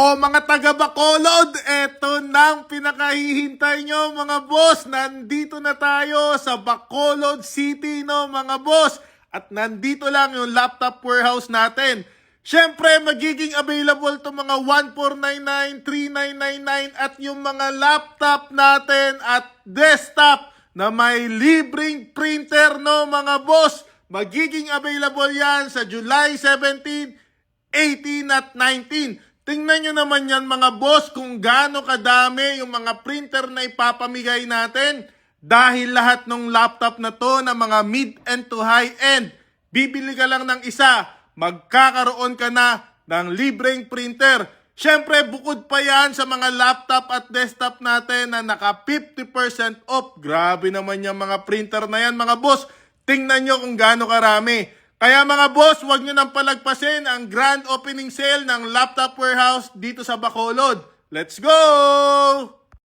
O mga taga Bacolod, eto nang pinakahihintay nyo mga boss. Nandito na tayo sa Bacolod City no mga boss. At nandito lang yung laptop warehouse natin. Siyempre magiging available to mga 1499, 3999 at yung mga laptop natin at desktop na may libreng printer no mga boss. Magiging available yan sa July 17, 18 at 19. Tingnan nyo naman yan mga boss kung gaano kadami yung mga printer na ipapamigay natin. Dahil lahat ng laptop na to na mga mid-end to high-end, bibili ka lang ng isa, magkakaroon ka na ng libreng printer. Siyempre bukod pa yan sa mga laptop at desktop natin na naka 50% off. Grabe naman yung mga printer na yan mga boss. Tingnan nyo kung gaano karami. Kaya mga boss, huwag nyo nang palagpasin ang grand opening sale ng Laptop Warehouse dito sa Bacolod. Let's go!